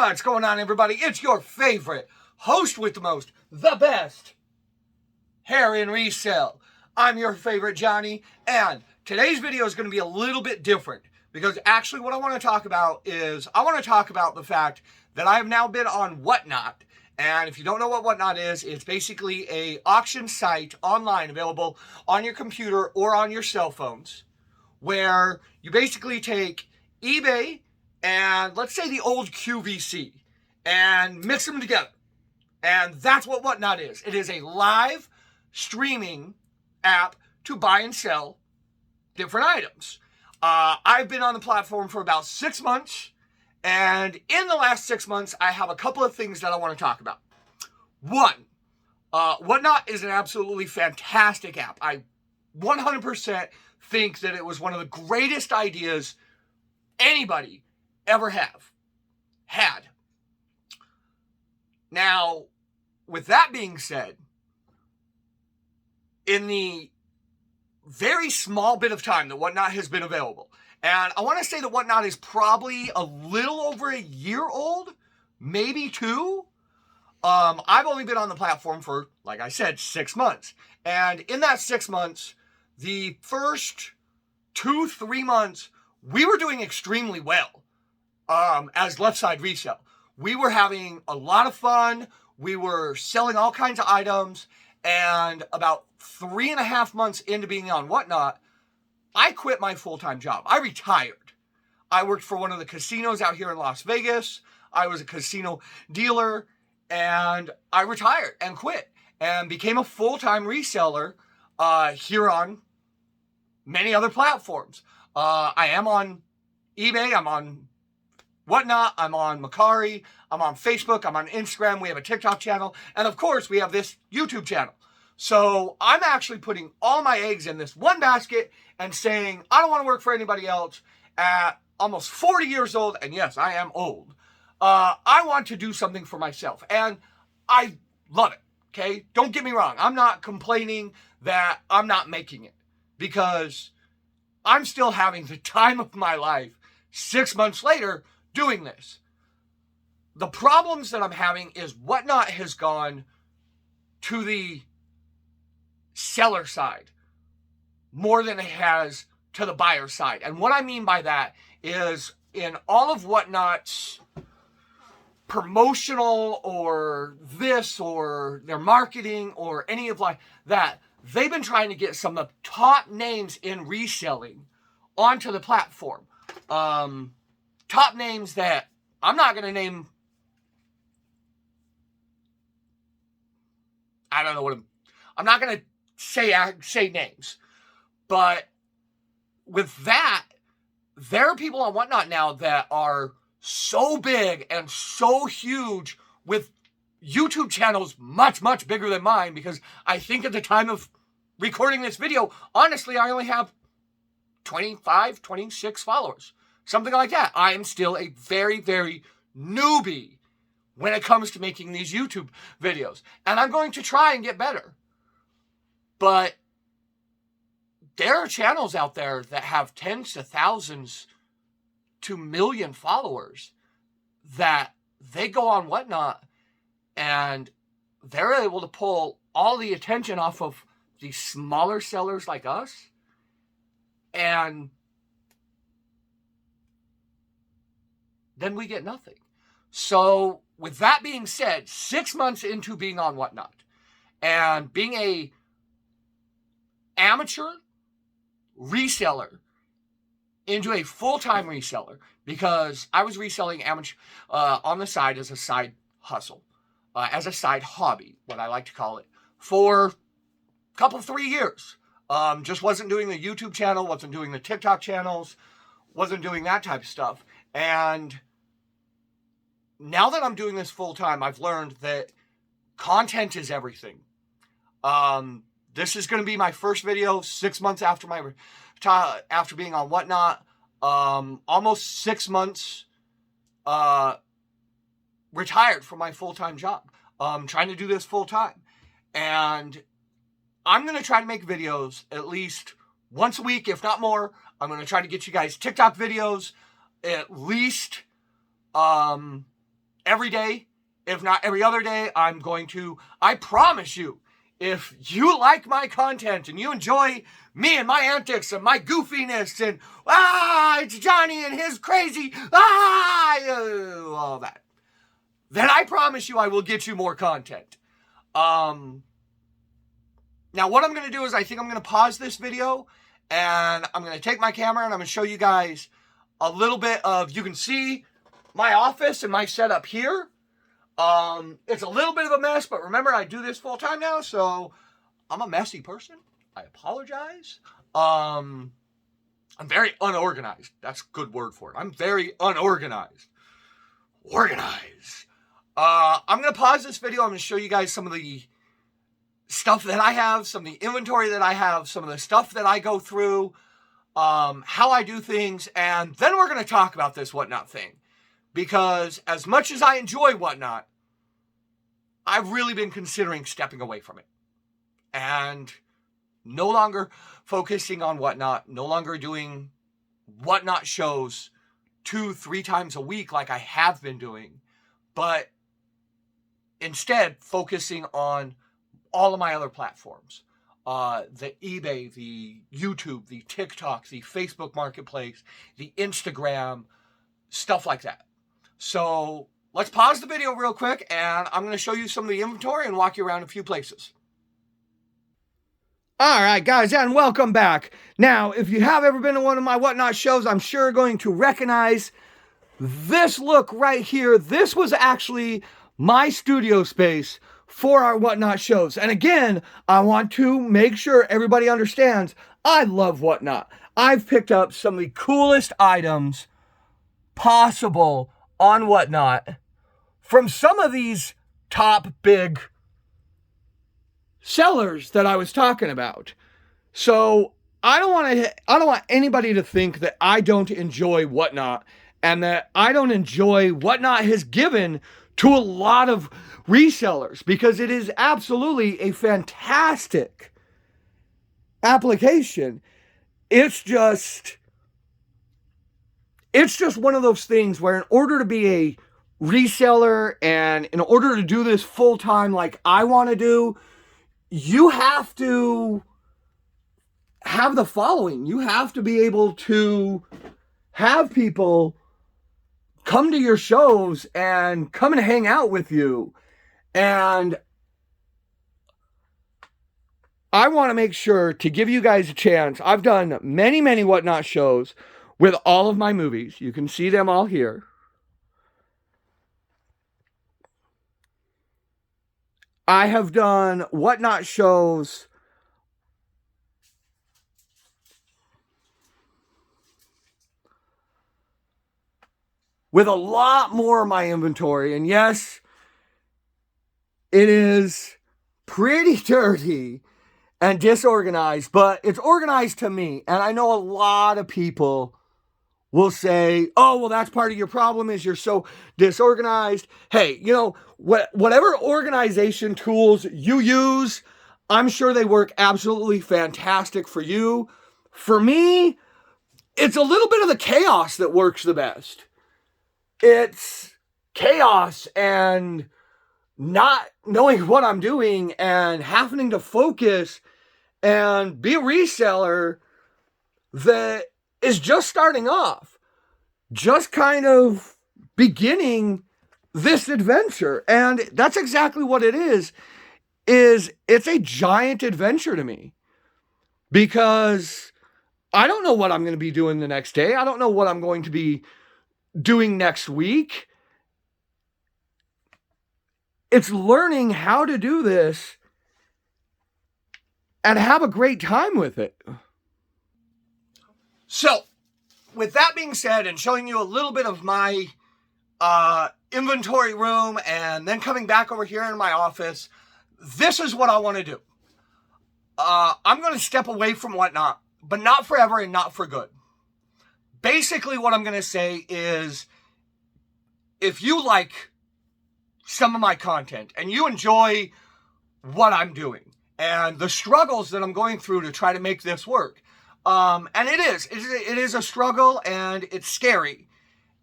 What's going on, everybody? It's your favorite host with the most, the best, hair in resale. I'm your favorite Johnny, and today's video is going to be a little bit different because actually what I want to talk about is I want to talk about the fact that I have now been on Whatnot. And if you don't know what Whatnot is, it's basically an auction site online available on your computer or on your cell phones where you basically take eBay and let's say the old QVC and mix them together. And that's what Whatnot is. It is a live streaming app to buy and sell different items. I've been on the platform for about 6 months. And in the last 6 months, I have a couple of things that I want to talk about. One, Whatnot is an absolutely fantastic app. I 100% think that it was one of the greatest ideas anybody ever had. Now, with that being said, in the very small bit of time that Whatnot has been available, and I want to say that Whatnot is probably a little over a year old, maybe 2. I've only been on the platform for, like I said, 6 months. And in that 6 months, the first 2-3 months, we were doing extremely well as Left Side Resale. We were having a lot of fun. We were selling all kinds of items. And about 3.5 months into being on Whatnot, I quit my full-time job. I retired. I worked for one of the casinos out here in Las Vegas. I was a casino dealer, and I retired and quit and became a full-time reseller here on many other platforms. I am on eBay. I'm on Whatnot. I'm on Mercari. I'm on Facebook. I'm on Instagram. We have a TikTok channel. And of course, we have this YouTube channel. So I'm actually putting all my eggs in this one basket and saying, I don't want to work for anybody else at almost 40 years old. And yes, I am old. I want to do something for myself. And I love it. Okay. Don't get me wrong. I'm not complaining that I'm not making it because I'm still having the time of my life 6 months later doing this. The problems that I'm having is Whatnot has gone to the seller side more than it has to the buyer side. And what I mean by that is in all of Whatnot's promotional or this or their marketing or any of like that, they've been trying to get some of the top names in reselling onto the platform. Top names that I'm not going to name. I don't know what I'm not going to say names. But with that, there are people on Whatnot now that are so big and so huge with YouTube channels much, much bigger than mine because I think at the time of recording this video, honestly, I only have 25, 26 followers. Something like that. I am still a very, very newbie when it comes to making these YouTube videos. And I'm going to try and get better. But there are channels out there that have tens of thousands to million followers that they go on Whatnot and they're able to pull all the attention off of these smaller sellers like us. And then we get nothing. So with that being said, 6 months into being on Whatnot and being a amateur reseller into a full-time reseller, because I was reselling amateur on the side as a side hustle, as a side hobby, what I like to call it, for a couple, 3 years. Just wasn't doing the YouTube channel, wasn't doing the TikTok channels, wasn't doing that type of stuff. And now that I'm doing this full-time, I've learned that content is everything. This is going to be my first video 6 months after after being on Whatnot. Almost 6 months retired from my full-time job. Trying to do this full-time. And I'm going to try to make videos at least once a week, if not more. I'm going to try to get you guys TikTok videos at least every day, if not every other day. I promise you, if you like my content and you enjoy me and my antics and my goofiness and, it's Johnny and his crazy, all that, then I promise you I will get you more content. Now what I'm going to do is I think I'm going to pause this video and I'm going to take my camera and I'm going to show you guys a little bit of, you can see my office and my setup here. It's a little bit of a mess, but remember I do this full time now, so I'm a messy person. I apologize. I'm very unorganized. That's a good word for it. I'm very unorganized. Organized. I'm going to pause this video. I'm going to show you guys some of the stuff that I have, some of the inventory that I have, some of the stuff that I go through, how I do things, and then we're going to talk about this Whatnot thing. Because as much as I enjoy Whatnot, I've really been considering stepping away from it. And no longer focusing on Whatnot, no longer doing Whatnot shows 2-3 times a week like I have been doing, but instead focusing on all of my other platforms. The eBay, the YouTube, the TikTok, the Facebook Marketplace, the Instagram, stuff like that. So let's pause the video real quick and I'm going to show you some of the inventory and walk you around a few places. All right, guys, and welcome back. Now, if you have ever been to one of my Whatnot shows, I'm sure you're going to recognize this look right here. This was actually my studio space for our Whatnot shows. And again, I want to make sure everybody understands I love Whatnot. I've picked up some of the coolest items possible on Whatnot from some of these top big sellers that I was talking about. So I don't want anybody to think that I don't enjoy Whatnot and that I don't enjoy Whatnot has given to a lot of resellers, because it is absolutely a fantastic application. It's just one of those things where in order to be a reseller and in order to do this full time like I want to do, you have to have the following. You have to be able to have people come to your shows and come and hang out with you. And I want to make sure to give you guys a chance. I've done many, many Whatnot shows with all of my movies. You can see them all here. I have done Whatnot shows with a lot more of my inventory. And yes, it is pretty dirty and disorganized, but it's organized to me. And I know a lot of people will say, oh, well, that's part of your problem is you're so disorganized. Hey, you know, whatever organization tools you use, I'm sure they work absolutely fantastic for you. For me, it's a little bit of the chaos that works the best. It's chaos and not knowing what I'm doing and having to focus and be a reseller that is just starting off, just kind of beginning this adventure. And that's exactly what it is it's a giant adventure to me, because I don't know what I'm going to be doing the next day. I don't know what I'm going to be doing next week. It's learning how to do this and have a great time with it. So, with that being said, and showing you a little bit of my inventory room, and then coming back over here in my office, this is what I want to do. I'm going to step away from Whatnot, but not forever and not for good. Basically, what I'm going to say is, if you like some of my content and you enjoy what I'm doing and the struggles that I'm going through to try to make this work, and it is a struggle and it's scary.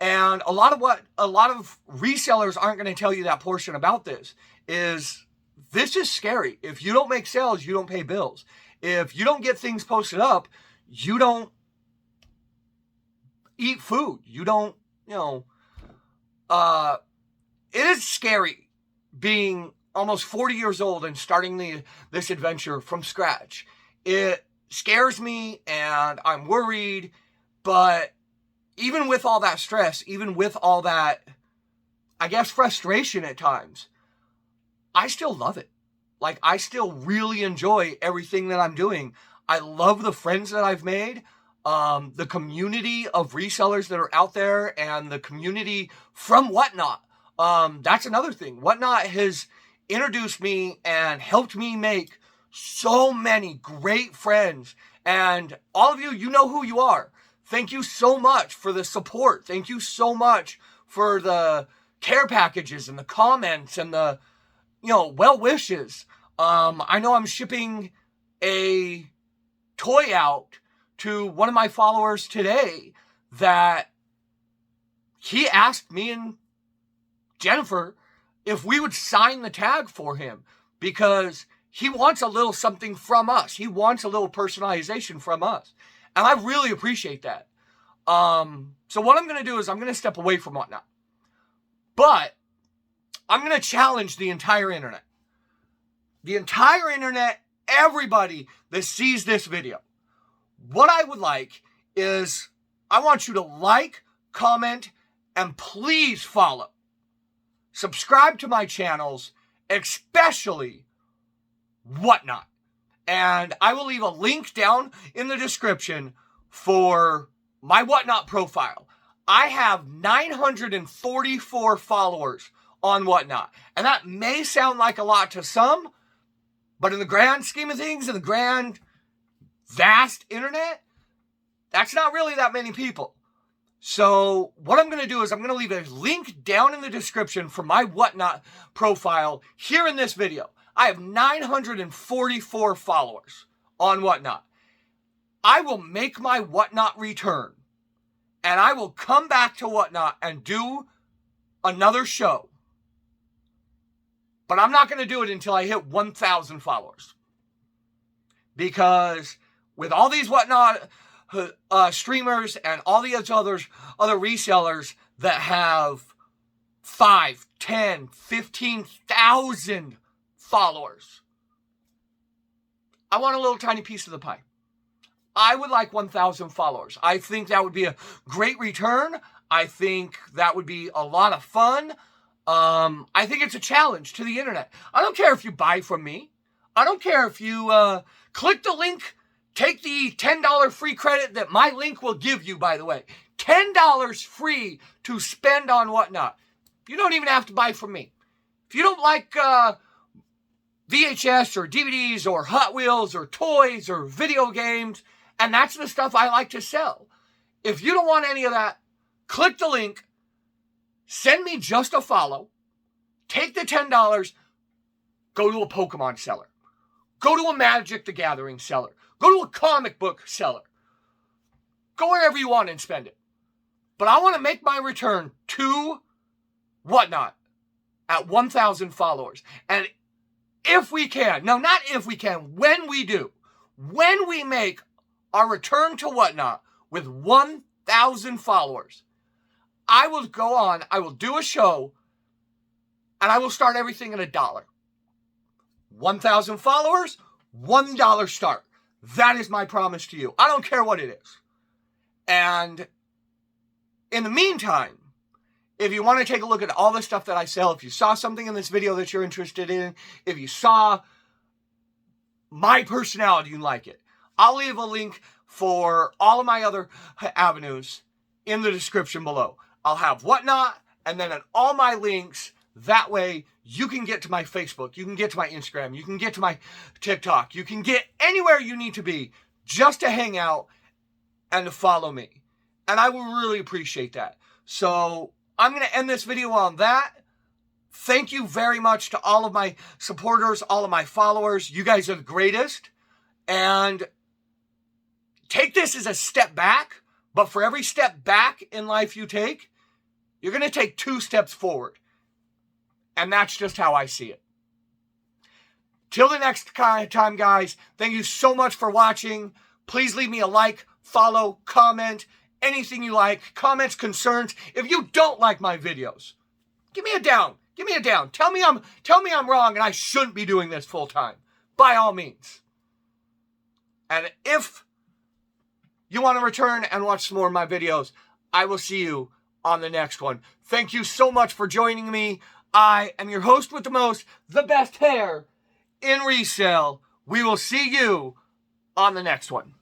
And a lot of resellers aren't going to tell you that portion about this is scary. If you don't make sales, you don't pay bills. If you don't get things posted up, you don't eat food. You don't, it is scary being almost 40 years old and starting this adventure from scratch. It scares me and I'm worried, but even with all that stress, even with all that, I guess, frustration at times, I still love it. Like, I still really enjoy everything that I'm doing. I love the friends that I've made, the community of resellers that are out there, and the community from Whatnot. That's another thing. Whatnot has introduced me and helped me make so many great friends. And all of you, you know who you are. Thank you so much for the support. Thank you so much for the care packages and the comments and the, well wishes. I know I'm shipping a toy out to one of my followers today that he asked me and Jennifer if we would sign the tag for him because he wants a little something from us. He wants a little personalization from us. And I really appreciate that. So what I'm going to do is I'm going to step away from Whatnot. But I'm going to challenge the entire internet. The entire internet, everybody that sees this video. What I would like is I want you to like, comment, and please follow. Subscribe to my channels, especially Whatnot. And I will leave a link down in the description for my Whatnot profile. I have 944 followers on Whatnot. And that may sound like a lot to some, but in the grand scheme of things, in the grand, vast internet, that's not really that many people. So what I'm going to do is I'm going to leave a link down in the description for my Whatnot profile here in this video. I have 944 followers on Whatnot. I will make my Whatnot return. And I will come back to Whatnot and do another show. But I'm not going to do it until I hit 1,000 followers. Because with all these Whatnot streamers and all the other resellers that have 5, 10, 15,000 followers, I want a little tiny piece of the pie. I would like 1,000 followers. I think that would be a great return. I think that would be a lot of fun. I think it's a challenge to the internet. I don't care if you buy from me. I don't care if you click the link, take the $10 free credit that my link will give you, by the way. $10 free to spend on Whatnot. You don't even have to buy from me. If you don't like VHS or DVDs or Hot Wheels or toys or video games, and that's the stuff I like to sell. If you don't want any of that, click the link, send me just a follow, take the $10, go to a Pokemon seller, go to a Magic the Gathering seller, go to a comic book seller, go wherever you want and spend it. But I want to make my return to Whatnot at 1,000 followers. And if we can, no, not if we can, when we do, when we make our return to Whatnot with 1,000 followers, I will go on, I will do a show, and I will start everything at $1. 1,000 followers, $1 start. That is my promise to you. I don't care what it is. And in the meantime, if you want to take a look at all the stuff that I sell, if you saw something in this video that you're interested in, if you saw my personality, you like it, I'll leave a link for all of my other avenues in the description below. I'll have Whatnot, and then on all my links, that way you can get to my Facebook, you can get to my Instagram, you can get to my TikTok, you can get anywhere you need to be just to hang out and to follow me. And I will really appreciate that. So I'm going to end this video on that. Thank you very much to all of my supporters, all of my followers. You guys are the greatest. And take this as a step back, but for every step back in life you take, You're going to take 2 steps forward. And that's just how I see it. Till the next time, guys, thank you so much for watching. Please leave me a like, follow, comment, anything you like, comments, concerns. If you don't like my videos, give me a down. Give me a down. Tell me I'm wrong and I shouldn't be doing this full time. By all means. And if you want to return and watch some more of my videos, I will see you on the next one. Thank you so much for joining me. I am your host with the most, the best hair in resale. We will see you on the next one.